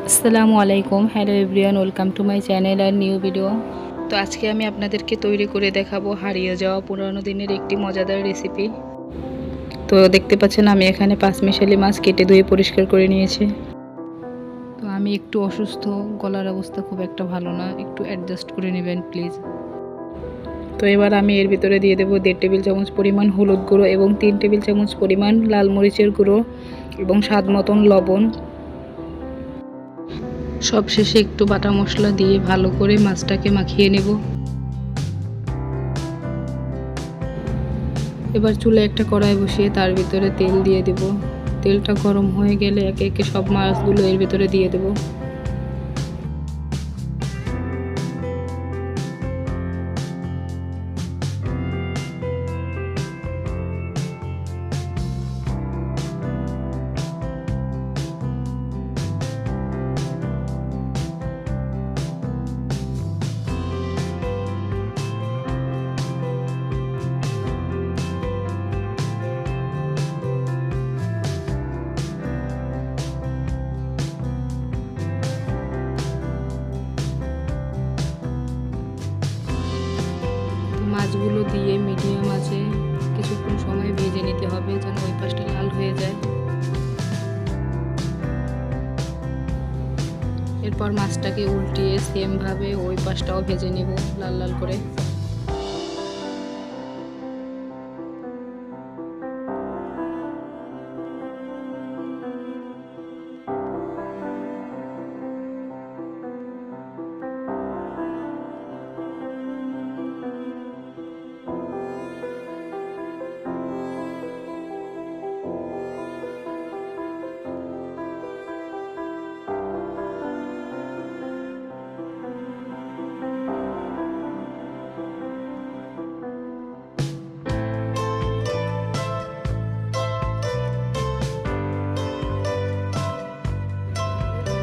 আসসালামু আলাইকুম, hello everyone, welcome to my channel আর নিউ ভিডিও। তো আজকে আমি আপনাদেরকে তৈরি করে দেখাবো হারিয়ে যাওয়া পুরনো দিনের একটি মজাদার রেসিপি। তো দেখতে পাচ্ছেন আমি এখানে পাঁচমিশালি মাছ কেটে ধুয়ে পরিষ্কার করে নিয়েছি। তো আমি একটু অসুস্থ, গলার অবস্থা খুব একটা ভালো না, একটু অ্যাডজাস্ট করে নেবেন প্লিজ। তো এবার আমি এর ভিতরে দিয়ে দেবো 1.5 টেবিল চামচ পরিমাণ হলুদ গুঁড়ো এবং 3 টেবিল চামচ পরিমাণ লাল মরিচের গুঁড়ো এবং স্বাদ মতন লবণ। সবশেষে একটু বাটা মশলা দিয়ে ভালো করে মাছটাকে মাখিয়ে নেব। এবার চুলে একটা কড়াই বসিয়ে তার ভিতরে তেল দিয়ে দেব। তেলটা গরম হয়ে গেলে একে একে সব মাছগুলো এর ভিতরে দিয়ে দেব। মাছগুলো দিয়ে মিডিয়াম আঁচে কিছুক্ষণ সময় ভেজে নিতে হবে যেন ওই পাশটা লাল হয়ে যায়। এরপর মাছটাকে উল্টিয়ে সেমভাবে ওই পাশটাও ভেজে নেব লাল লাল করে।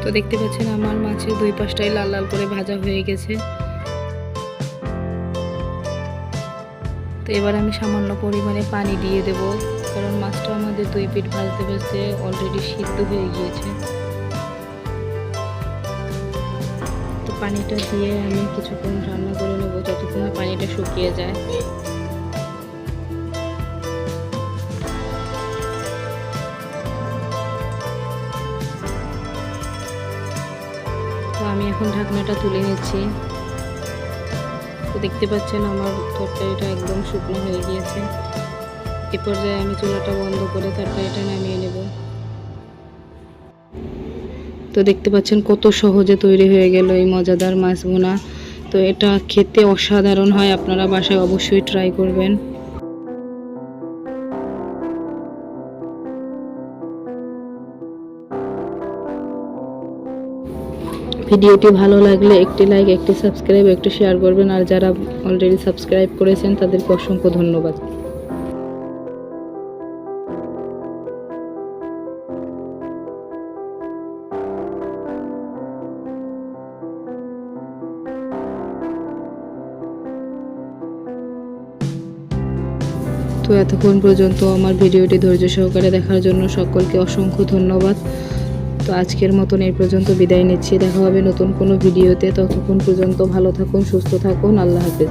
তো দেখতে পাচ্ছেন আমার মাছের দুই পাশটাই লাল লাল করে ভাজা হয়ে গেছে। তো এবার আমি সামান্য পরিমাণে পানি দিয়ে দেব, কারণ মাছটা আমাদের দুই পিঠ ভাজতে ভাজতে অলরেডি সিদ্ধ হয়ে গিয়েছে। তো পানিটা দিয়ে আমি কিছুক্ষণ রান্না করে নেব যতক্ষণ না পানিটা শুকিয়ে যায়। তো আমি এখন ঢাকনাটা তুলে নিচ্ছি। তো দেখতে পাচ্ছেন আমার তরকারিটা একদম শুকনো হয়ে গিয়েছে। এ পর্যায়ে আমি চুলাটা বন্ধ করে তরকারিটা নামিয়ে নেব। তো দেখতে পাচ্ছেন কত সহজে তৈরি হয়ে গেল এই মজাদার মাছ ভুনা। তো এটা খেতে অসাধারণ হয়, আপনারা বাসায় অবশ্যই ট্রাই করবেন। ভিডিওটি ভালো লাগলে একটি লাইক, একটি সাবস্ক্রাইব, একটু শেয়ার করবেন। আর যারা অলরেডি সাবস্ক্রাইব করেছেন তাদেরকে অসংখ্য ধন্যবাদ। তো এতক্ষণ পর্যন্ত আমার ভিডিওটি ধৈর্য সহকারে দেখার জন্য সকলকে অসংখ্য ধন্যবাদ। তো আজকের মতন এই পর্যন্ত বিদায় নিচ্ছি। দেখা হবে নতুন কোনো ভিডিওতে। ততক্ষণ পর্যন্ত ভালো থাকুন, সুস্থ থাকুন। আল্লাহ হাফেজ।